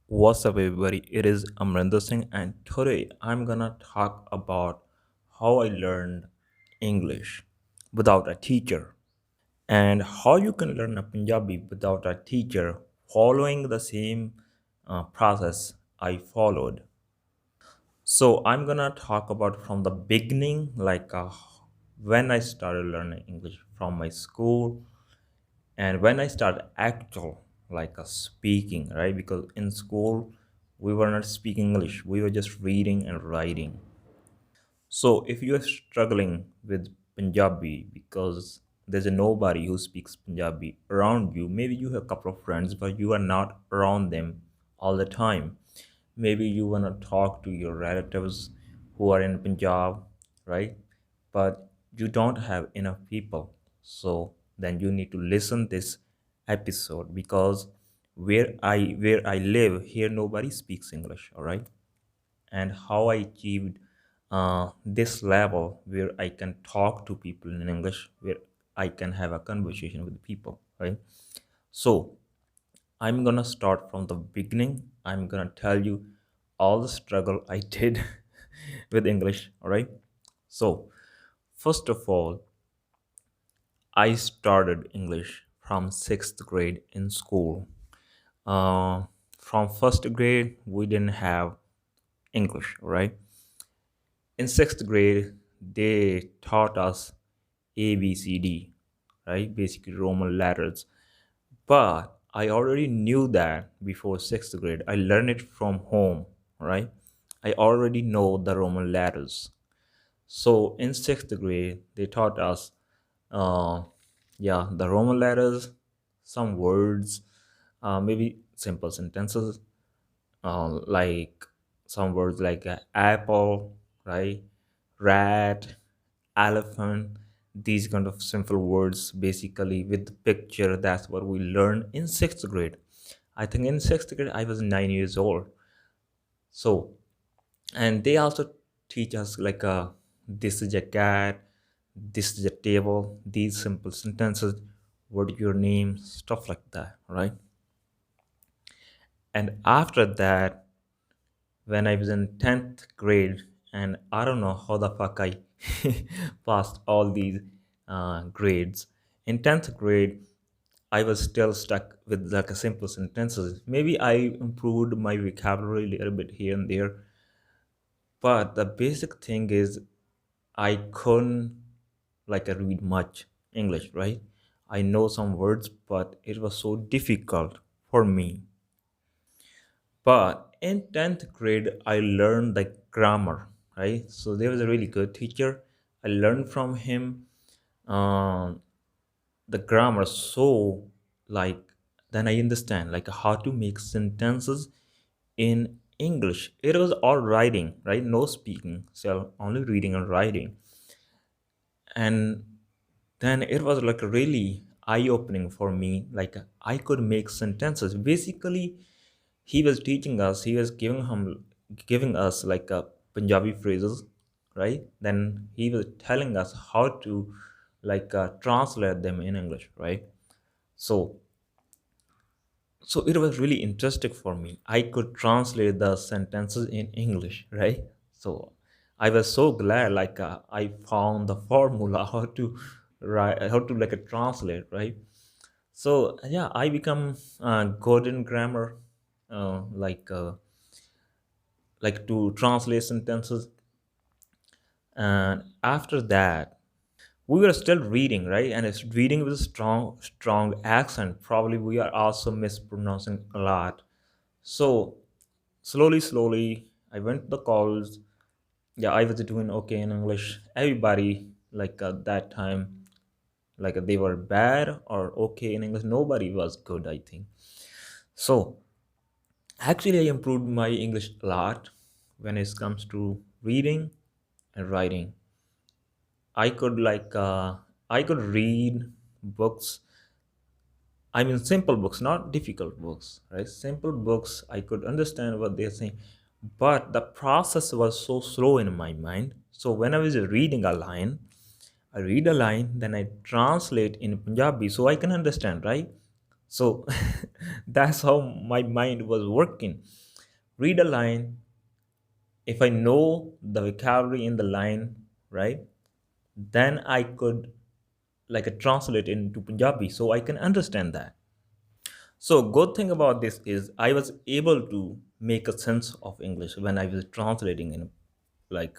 What's up, everybody? It is Amrinder Singh, and today I'm gonna talk about how I learned English without a teacher and how you can learn a Punjabi without a teacher following the same process I followed. So, I'm gonna talk about from the beginning, when I started learning English from my school and when I started actual speaking, right? Because in school we were not speaking English, we were just reading and writing. So if you are struggling with Punjabi because there's a nobody who speaks Punjabi around you, maybe you have a couple of friends but you are not around them all the time. Maybe you want to talk to your relatives who are in Punjab, right? But you don't have enough people. So then you need to listen this episode because where I live here nobody speaks English, all right? And how I achieved this level where I can talk to people in English, where I can have a conversation with people, right? So I'm gonna start from the beginning. I'm gonna tell you all the struggle I did with English, all right? So, first of all, I started English from sixth grade in school. Uh, from first grade, we didn't have English, right? In sixth grade, they taught us ABCD, right? Basically, Roman letters. But I already knew that before sixth grade. I learned it from home, right? I already know the Roman letters. So in sixth grade, they taught us, uh, yeah, the Roman letters, some words, maybe simple sentences, like some words like apple, right? Rat, elephant, these kind of simple words basically with the picture. That's what we learned in sixth grade. I think in sixth grade I was 9 years old. So, and they also teach us this is a cat, this is a table, these simple sentences, what is your name, stuff like that, right? And after that, when I was in 10th grade, and I don't know how the fuck I passed all these grades. In 10th grade, I was still stuck with like a simple sentences. Maybe I improved my vocabulary a little bit here and there, but the basic thing is I couldn't read much English, right? I know some words, but it was so difficult for me. But in 10th grade, I learned the grammar, right? So there was a really good teacher. I learned from him um, the grammar. So, like, then I understand like how to make sentences in English. It was all writing, right? No speaking, so only reading and writing. And then it was like really eye-opening for me. Like I could make sentences. Basically, he was teaching us. He was giving us like a Punjabi phrases, right? Then he was telling us how to translate them in English, right? So so it was really interesting for me. I could translate the sentences in English, right? So I was so glad I found the formula how to write, how to translate, right? So yeah, I become good in grammar, uh, like uh, to translate sentences. And after that, we were still reading, right? And it's reading with a strong accent. Probably we are also mispronouncing a lot. So slowly, I went to the calls. Yeah, I was doing okay in English. Everybody that time, they were bad or okay in English. Nobody was good, I think. So actually, I improved my English a lot when it comes to reading and writing. I could I could read books. I mean simple books, not difficult books, right? Simple books, I could understand what they're saying, but the process was so slow in my mind. So when I was reading a line, I read a line, then I translate in Punjabi so I can understand, right? So that's how my mind was working. Read a line. If I know the vocabulary in the line, right, then I could like translate into Punjabi so I can understand that. So good thing about this is I was able to make a sense of English when I was translating in like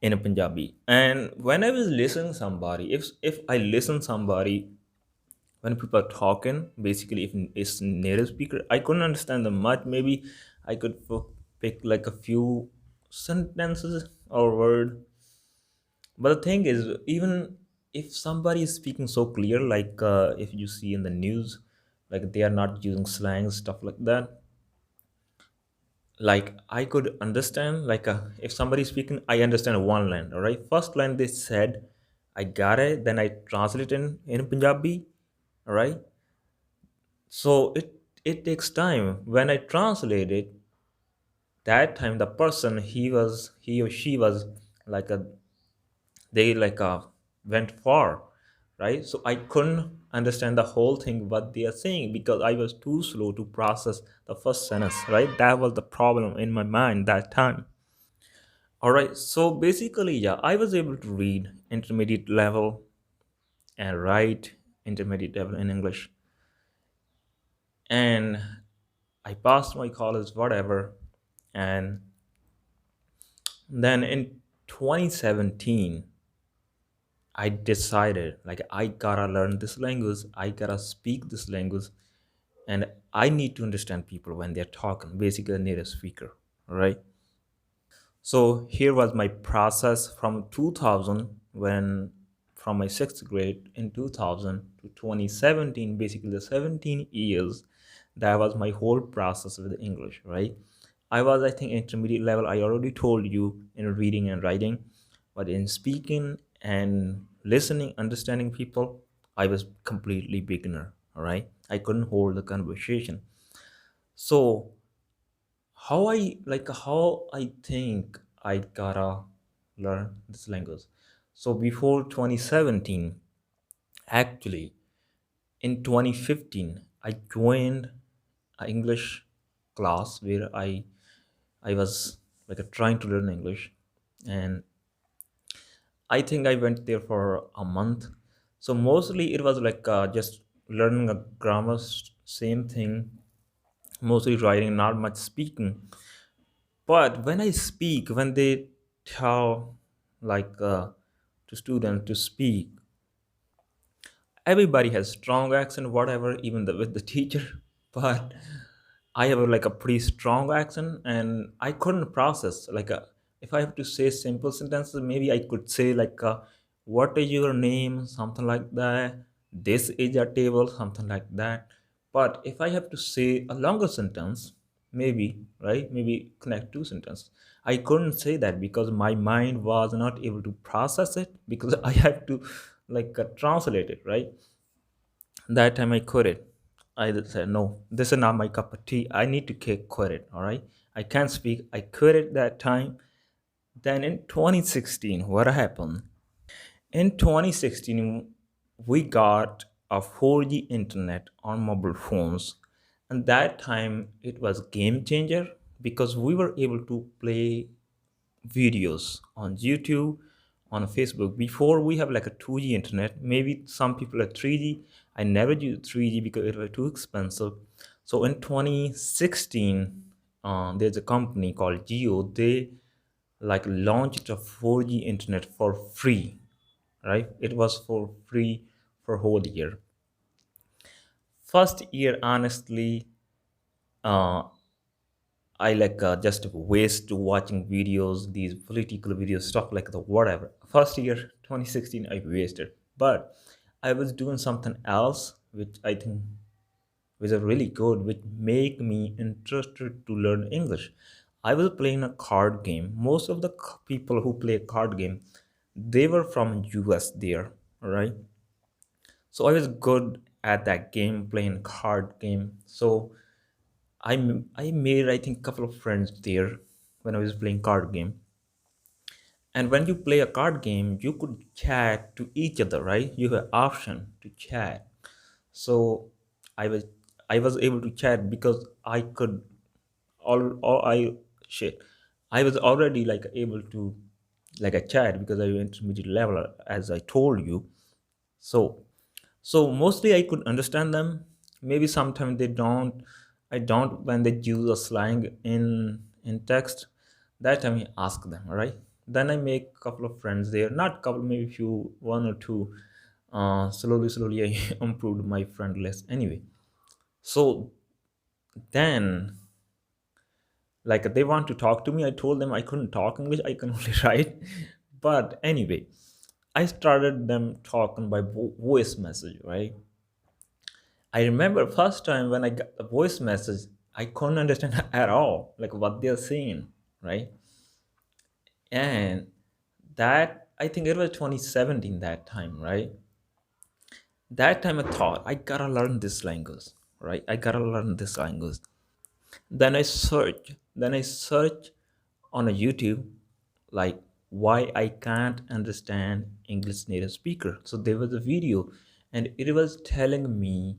in a Punjabi. And when I was listening somebody, if I listen somebody when people are talking, basically if it's native speaker, I couldn't understand them much. Maybe I could pick like a few sentences or word. But the thing is, even if somebody is speaking so clear, like if you see in the news, like they are not using slang stuff like that, like I could understand like if somebody is speaking, I understand one line. All right, first line they said, I got it, then I translate in Punjabi. All right, so it takes time. When I translate it, that time the person, he or she was like a, they like went far, right? So I couldn't understand the whole thing what they are saying because I was too slow to process the first sentence, right? That was the problem in my mind that time. All right, so basically, yeah, I was able to read intermediate level and write intermediate level in English, and I passed my college, whatever. And then in 2017, I decided like I gotta learn this language, I gotta speak this language, and I need to understand people when they're talking, basically a native speaker, right? So here was my process from 2000, when from my sixth grade in 2000 to 2017, basically the 17 years. That was my whole process with English, right? I was, I think, intermediate level. I already told you in reading and writing, but in speaking and listening, understanding people, I was completely beginner. All right, I couldn't hold the conversation. So how I think I gotta learn this language. So before 2017, actually in 2015, I joined an English class where I was like trying to learn English, and I think I went there for a month. So mostly it was like just learning a grammar, same thing, mostly writing, not much speaking. But when I speak, when they tell like to students to speak, everybody has strong accent, whatever, even with the teacher. But I have like a pretty strong accent, and I couldn't process like if I have to say simple sentences, maybe I could say like what is your name, something like that. This is a table, something like that. But if I have to say a longer sentence, maybe, right, maybe connect two sentences, I couldn't say that because my mind was not able to process it because I have to like translate it, right? That time I quit it. I said, no, this is not my cup of tea. I need to quit it. All right. I can't speak. I quit it that time. Then in 2016, what happened? In 2016, we got a 4G internet on mobile phones. And that time it was game changer because we were able to play videos on YouTube, on Facebook. Before we have like a 2G internet, maybe some people are 3G. I never used 3G because it was too expensive. So in 2016, there's a company called Geo. They like launched a 4G internet for free, right? It was for free for whole year. First year, honestly, uh, I like just waste watching videos, these political videos, stuff like the whatever. First year, 2016, I wasted. But I was doing something else, which I think was a really good, which make me interested to learn English. I was playing a card game. Most of the people who play a card game, they were from US there, all right? So I was good at that game, playing card game. So I made, I think, a couple of friends there when I was playing card game. And when you play a card game, you could chat to each other, right? You have option to chat. So I was I was able to chat because I could all I shit. I was already like able to like a chat because I went intermediate level as I told you. So mostly I could understand them. Maybe sometimes they don't. I don't when they use a slang in text. That time I ask them, all right? Then I make a couple of friends there. Not couple, maybe few, one or two. Slowly I improved my friend list. Anyway, so then like they want to talk to me. I told them I couldn't talk English. I can only write. But anyway, I started them talking by voice message, right? I remember first time when I got the voice message, I couldn't understand at all, like what they're saying, right? And that I think it was 2017 that time, right? That time I thought I gotta learn this language, right? I gotta learn this language. Then I search on a YouTube, like why I can't understand English native speaker. So there was a video, and it was telling me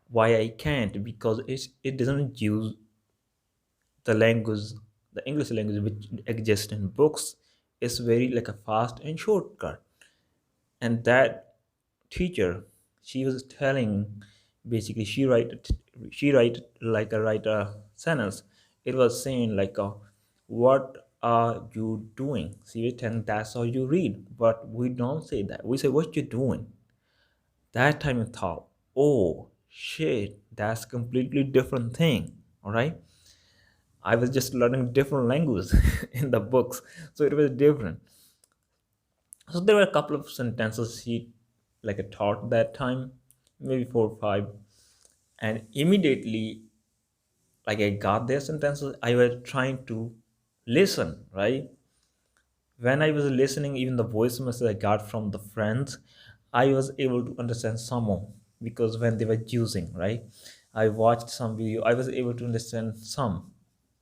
why I can't because it doesn't use the language, the English language which exists in books. Is very like a fast and shortcut. And that teacher, she was telling, basically she write like a writer sentence. It was saying like what are you doing? She was telling that's how you read, but we don't say that. We say what you doing. That time I thought, oh shit, that's completely different thing. All right, I was just learning different language in the books, so it was different. So there were a couple of sentences he like taught that time, maybe four or five, and immediately like I got their sentences, I was trying to listen, right? When I was listening, even the voice message I got from the friends, I was able to understand some of because when they were using, right? I watched some video, I was able to understand some,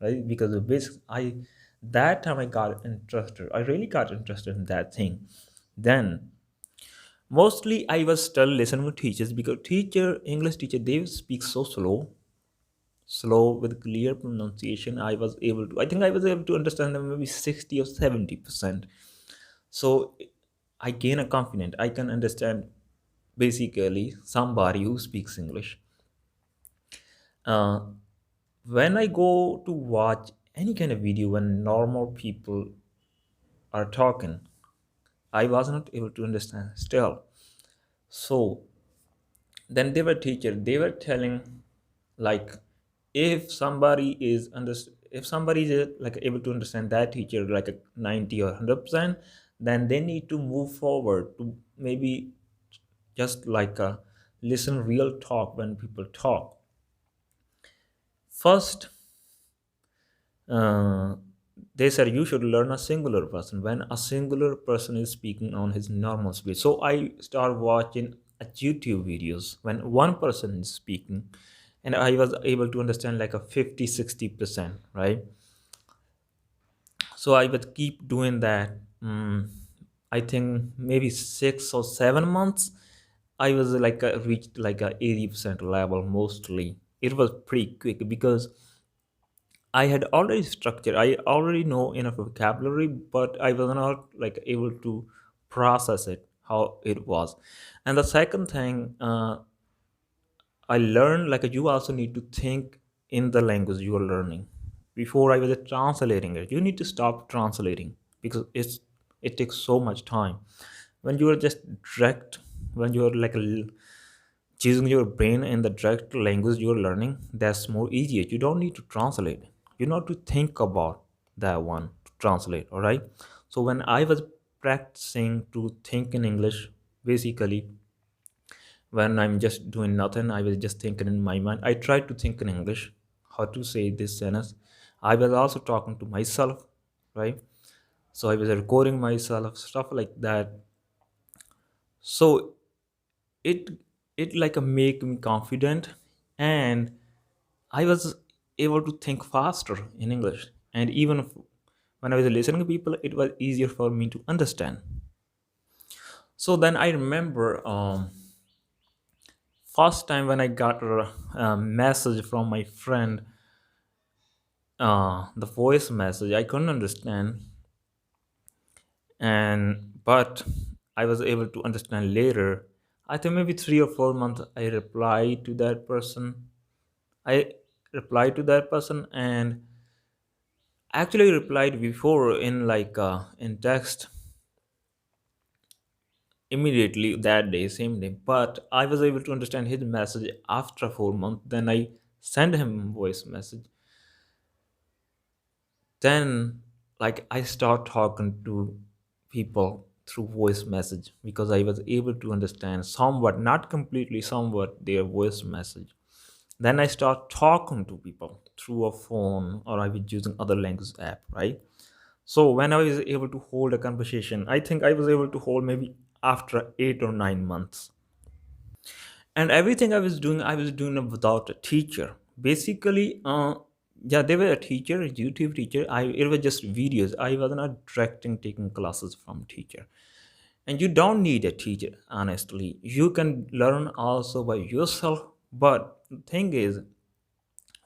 right? Because of this, I that time I got interested. I really got interested in that thing. Then mostly I was still listening to teachers because English teacher, they speak so slow with clear pronunciation. I think I was able to understand them maybe 60 or 70%. So I gain a confidence. I can understand basically somebody who speaks English. Uh, when I go to watch any kind of video when normal people are talking, I was not able to understand still. So then they were teacher, they were telling like if somebody is if somebody is like able to understand that teacher like a 90 or 100%, then they need to move forward to maybe just like listen real talk when people talk first. uh, they said you should learn a singular person when a singular person is speaking on his normal speed. So I start watching a YouTube videos when one person is speaking, and I was able to understand like a 50-60%, right? So I would keep doing that. I think maybe 6 or 7 months. I was like reached like a 80% level mostly. It was pretty quick because I had already structured. I already know enough vocabulary, but I was not like able to process it how it was. And the second thing, I learned like you also need to think in the language you are learning. Before I was translating it, you need to stop translating because it takes so much time. When you are just direct, when you are like choosing your brain in the direct language you're learning, that's more easier. You don't need to translate. You not to think about that one to translate. All right. So when I was practicing to think in English, basically when I'm just doing nothing, I was just thinking in my mind. I tried to think in English, how to say this sentence. I was also talking to myself, right? So I was recording myself, stuff like that. So it it like a make me confident, and I was able to think faster in English. And even when I was listening to people, it was easier for me to understand. So then I remember First time when I got a message from my friend, the voice message, I couldn't understand, and but I was able to understand later. I think maybe 3 or 4 months I replied to that person. I replied to that person and actually replied before in in text immediately that day, same day. But I was able to understand his message after 4 months. Then I sent him voice message. Then I start talking to people through voice message because I was able to understand somewhat, not completely, somewhat their voice message. Then I start talking to people through a phone, or I was using other language app, right? So when I was able to hold a conversation, I think I was able to hold maybe after 8 or 9 months. And everything I was doing it without a teacher. Basically, yeah, they were a teacher, a YouTube teacher. It was just videos. I was not directing taking classes from teacher. And you don't need a teacher, honestly. You can learn also by yourself. But the thing is,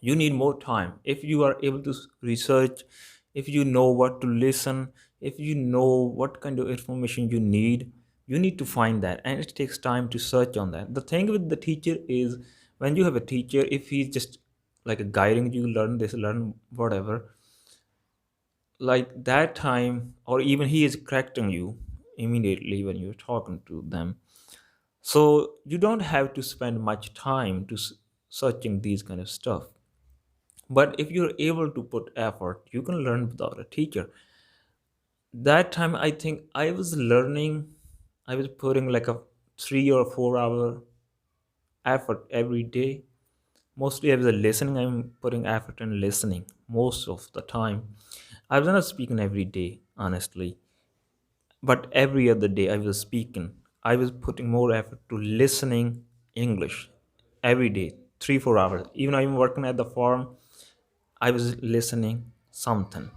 you need more time. If you are able to research, if you know what to listen, if you know what kind of information you need to find that, and it takes time to search on that. The thing with the teacher is, when you have a teacher, if he's just like a guiding you, learn this, learn whatever, like that time, or even he is correcting you immediately when you're talking to them. So you don't have to spend much time to searching these kind of stuff. But if you're able to put effort, you can learn without a teacher. That time, I think I was learning, I was putting like a 3 or 4 hour effort every day. Mostly I was listening, I'm putting effort in listening most of the time. I was not speaking every day, honestly, but every other day I was speaking. I was putting more effort to listening English every day, 3 4 hours. Even I'm working at the farm, I was listening something.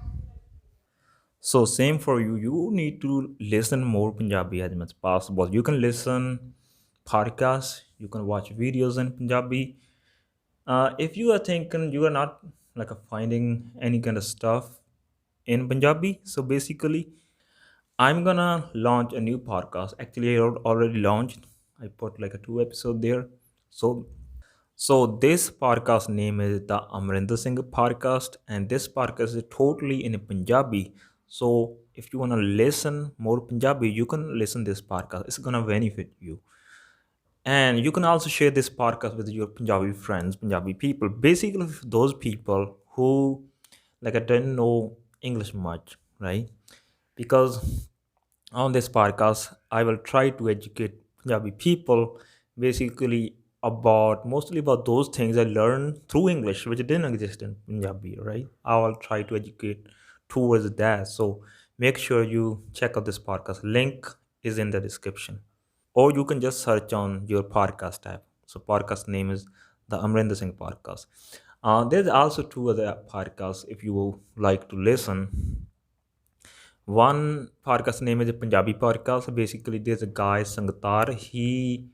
So same for you. You need to listen more Punjabi as much as possible. You can listen podcasts. You can watch videos in Punjabi. If you are thinking you are not finding any kind of stuff in Punjabi, so basically, I'm gonna launch a new podcast. Actually, I already launched. I put like a 2 episode there. So this podcast name is the Amrinder Singh podcast, and this podcast is totally in Punjabi. So if you wanna listen more Punjabi, you can listen this podcast. It's gonna benefit you, and you can also share this podcast with your Punjabi friends, Punjabi people. Basically, those people who don't know English much, right? Because on this podcast, I will try to educate Punjabi people basically about mostly about those things I learned through English, which didn't exist in Punjabi, right? I will try to educate towards that. So make sure you check out this podcast. Link is in the description. Or you can just search on your podcast app. So podcast name is the Amrinder Singh podcast. There's also two other podcasts if you like to listen. One podcast name is a Punjabi podcast. Basically, there's a guy Sangatar. He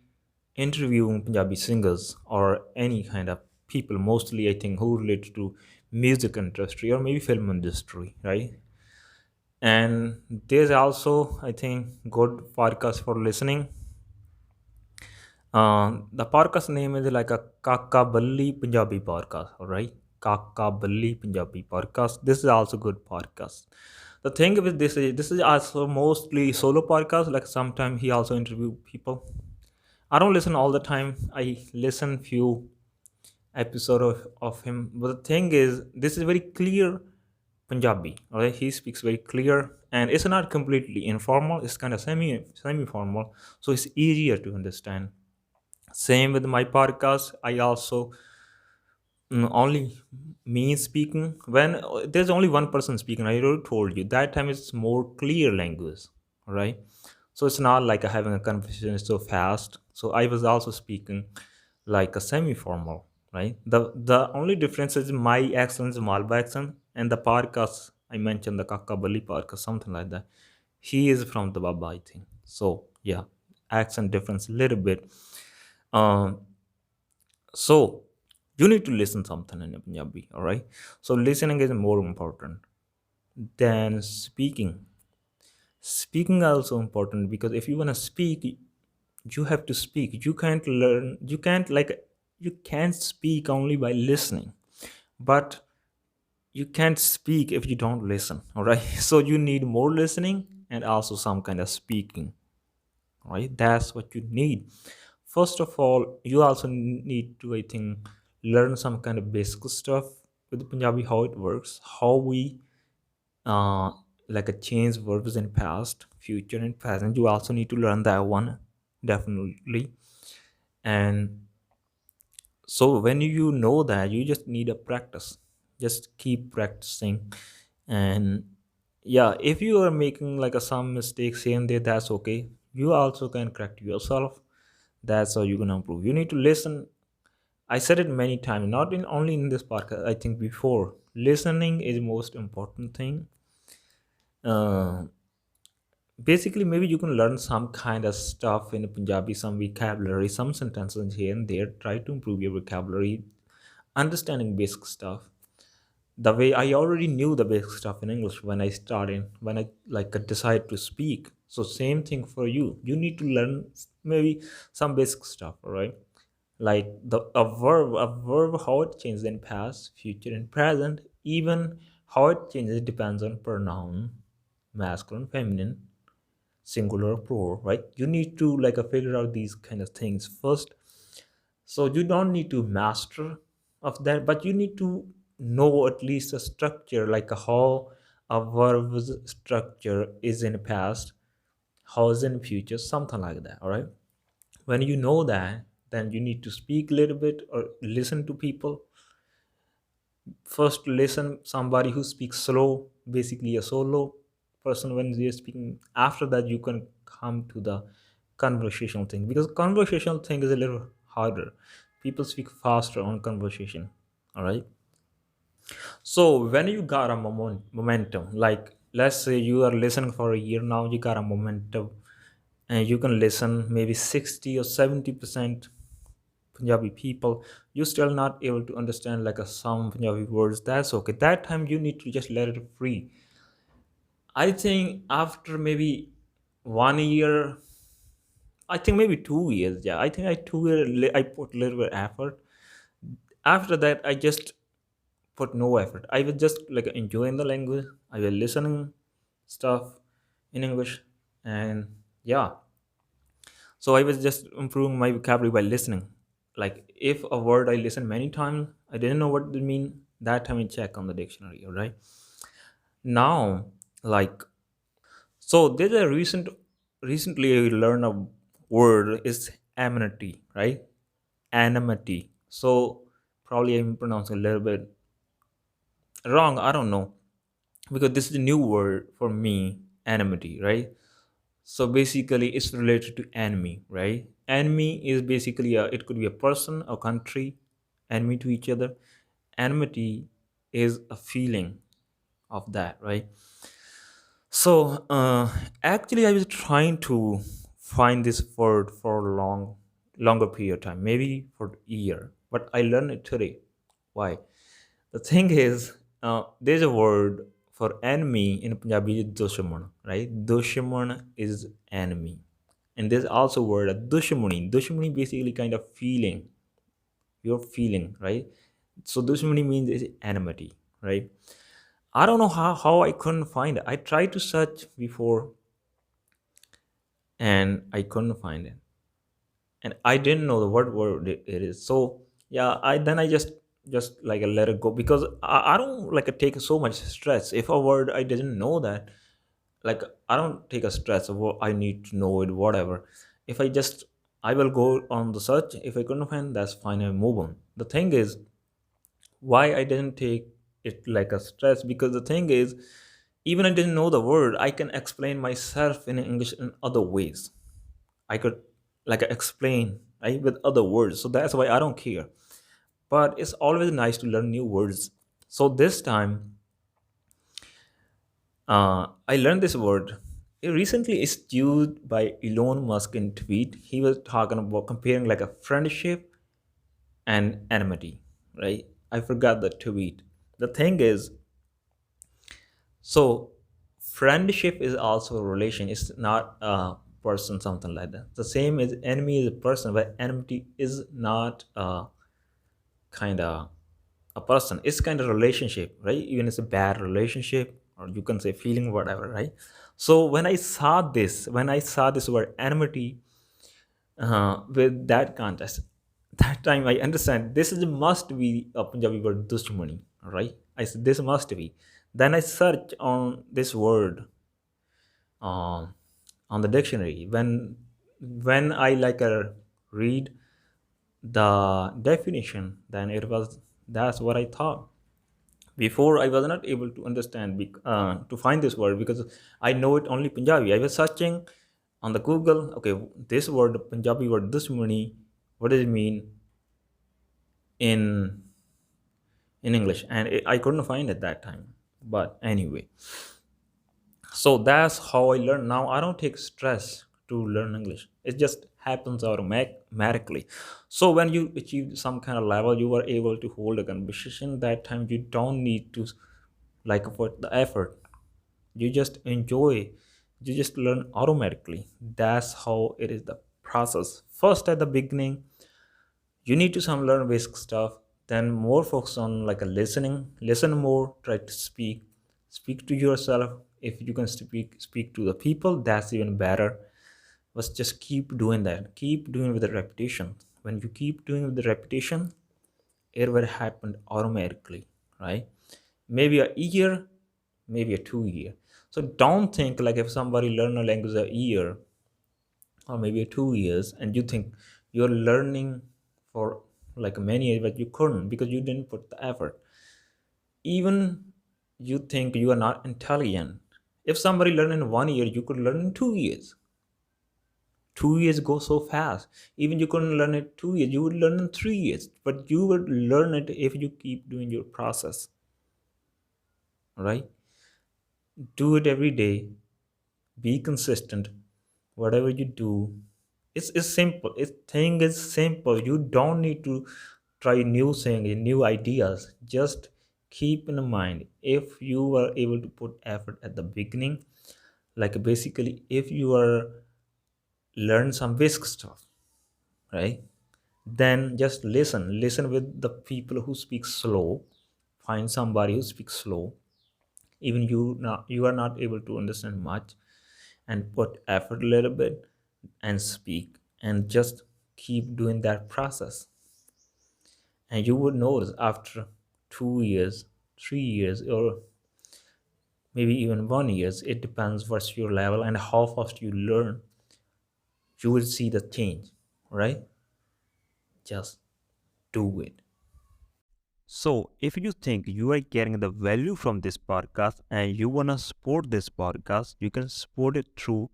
interviewing Punjabi singers or any kind of people, mostly I think who relate to music industry or maybe film industry, right? And there's also I think good podcast for listening. The podcast name is like a Kaka Balli Punjabi podcast, all right? Kaka Balli Punjabi podcast. This is also good podcast. The thing with this is also mostly solo podcast. Like sometimes he also interview people. I don't listen all the time. I listen few episode of him. But the thing is, this is very clear Punjabi. All right, he speaks very clear, and it's not completely informal. It's kind of semi formal, so it's easier to understand. Same with my podcast. I also only me speaking when there's only one person speaking. I already told you that time it's more clear language, right? So it's not like having a conversation so fast. So I was also speaking like a semi-formal, right? The only difference is my accent is Malba accent, and the podcast I mentioned the Kakabali podcast, something like that. He is from the Baba, I think. So yeah, accent difference a little bit. Um, So you need to listen something in Punjabi, all right? So listening is more important than speaking. Speaking also important because if you want to speak, you have to speak. You can't learn. You can't speak only by listening, but you can't speak if you don't listen. All right. So you need more listening and also some kind of speaking. All right. That's what you need. First of all, you also need to, I think, learn some kind of basic stuff with Punjabi, how it works, how we uh, like a change verbs in past, future, and present. You also need to learn that one definitely. And so when you know that, you just need a practice. Just keep practicing, and yeah, if you are making like a some mistakes here and there, that's okay. You also can correct yourself. That's how you're gonna improve. You need to listen. I said it many times, not in only in this podcast. I think before listening is most important thing. Uh, Basically, maybe you can learn some kind of stuff in Punjabi, some vocabulary, some sentences here and there. Try to improve your vocabulary, understanding basic stuff. The way I already knew the basic stuff in English when I started, when I like decide to speak. So same thing for you. You need to learn maybe some basic stuff, all right? Like a verb, how it changes in past, future, and present. Even how it changes depends on pronoun, masculine, feminine, singular, plural, right? You need to like figure out these kind of things first. So you don't need to master of that, but you need to know at least a structure, like how a verb's structure is in past, how is in future, something like that. All right. When you know that, then you need to speak a little bit or listen to people. First listen somebody who speaks slow, basically a solo person when they're speaking. After that you can come to the conversational thing, because conversational thing is a little harder. People speak faster on conversation. All right. So when you got a momentum, like let's say you are listening for a year now, you got a momentum, and you can listen maybe 60 or 70% Punjabi people, you still not able to understand like a some Punjabi words. That's okay. That time you need to just let it free. I think after maybe 1 year, I think maybe 2 years. Yeah, I think I 2 year I put a little bit effort. After that, I just put no effort. I was just like enjoying the language. I was listening stuff in English, and yeah, so I was just improving my vocabulary by listening. Like if a word I listen many times, I didn't know what it mean. That time I check on the dictionary. All right. Now, like, so there's a recently I learned a word is amenity, right? Anonymity. So probably I'm pronouncing a little bit wrong. I don't know, because this is a new word for me. Anonymity, right? So basically, it's related to enemy, right? Enemy is basically it could be a person, a country, enemy to each other. Enmity is a feeling of that, right? So actually, I was trying to find this word for a longer period of time, maybe for a year, but I learned it today. Why? The thing is, there's a word for enemy in Punjabi, dushman, right? Dushman is enemy. And there's also a word, dushmani. Dushmani basically kind of feeling, your feeling, right? So dushmani means is enmity, right? I don't know how I couldn't find it. I tried to search before and I couldn't find it. And I didn't know the word it is. So yeah, I just like let it go, because I don't like take so much stress. If a word I didn't know that, like I don't take a stress of what I need to know it, whatever. If I will go on the search. If I couldn't find, that's fine, I move on. The thing is, why I didn't take it like a stress, because the thing is, even I didn't know the word, I can explain myself in English in other ways. I could like explain, right, with other words. So that's why I don't care. But it's always nice to learn new words. So this time, I learned this word. It recently is used by Elon Musk in tweet. He was talking about comparing like a friendship and enmity, right? I forgot the tweet. The thing is, so friendship is also a relation. It's not a person, something like that. The same as enemy is a person, but enmity is not kind of a person. It's kind of relationship, right? Even it's a bad relationship, or you can say feeling, whatever, right? So when I saw this word enmity with that context, that time I understand this is must be a Punjabi word dushmani, right? I said this must be. Then I search on this word um, on the dictionary. When I read the definition, then it was that's what I thought. Before I was not able to understand to find this word because I know it only Punjabi. I was searching on the Google. Okay, this word Punjabi word dushmani, what does it mean in English? And I couldn't find it that time. But anyway, so that's how I learn. Now I don't take stress to learn English. It just happens automatically. So when you achieve some kind of level, you are able to hold a conversation. That time you don't need to put the effort. You just enjoy. You just learn automatically. That's how it is, the process. First at the beginning, you need to some learn basic stuff, then more focus on a listening. Listen more, try to speak to yourself. If you can speak to the people, that's even better. But just keep doing that, keep doing with the repetition. When you keep doing with the repetition, it will happen automatically, right? Maybe a year, maybe a 2 year. So don't think like if somebody learn a language a year or maybe 2 years, and you think you're learning for many years, but you couldn't because you didn't put the effort. Even you think you are not intelligent. If somebody learn in 1 year, you could learn in 2 years. 2 years go so fast. Even you couldn't learn it 2 years, you would learn in 3 years, but you would learn it if you keep doing your process, right? Do it every day, be consistent. Whatever you do, it's simple. It's thing is simple. You don't need to try new things, new ideas. Just keep in mind, if you are able to put effort at the beginning, basically if you are learn some basic stuff, right? Then just listen with the people who speak slow. Find somebody who speaks slow. Even you are not able to understand much, and put effort a little bit and speak, and just keep doing that process. And you would notice after 2 years, 3 years, or maybe even 1 years, it depends what's your level and how fast you learn, you will see the change, right? Just do it. So, if you think you are getting the value from this podcast and you want to support this podcast, you can support it through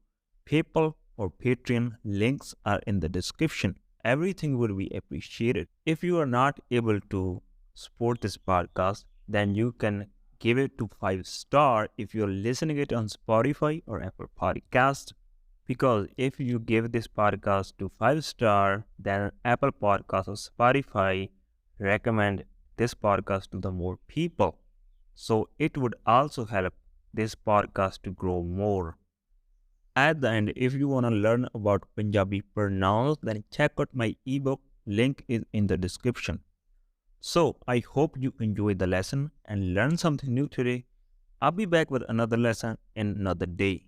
PayPal or Patreon. Links are in the description. Everything would be appreciated. If you are not able to support this podcast, then you can give it to 5 star if you're listening it on Spotify or Apple Podcast. Because if you give this podcast to 5 star, then Apple Podcast or Spotify recommend this podcast to the more people. So it would also help this podcast to grow more. At the end, if you want to learn about Punjabi pronouns, then check out my ebook. Link is in the description. So I hope you enjoyed the lesson and learned something new today. I'll be back with another lesson in another day.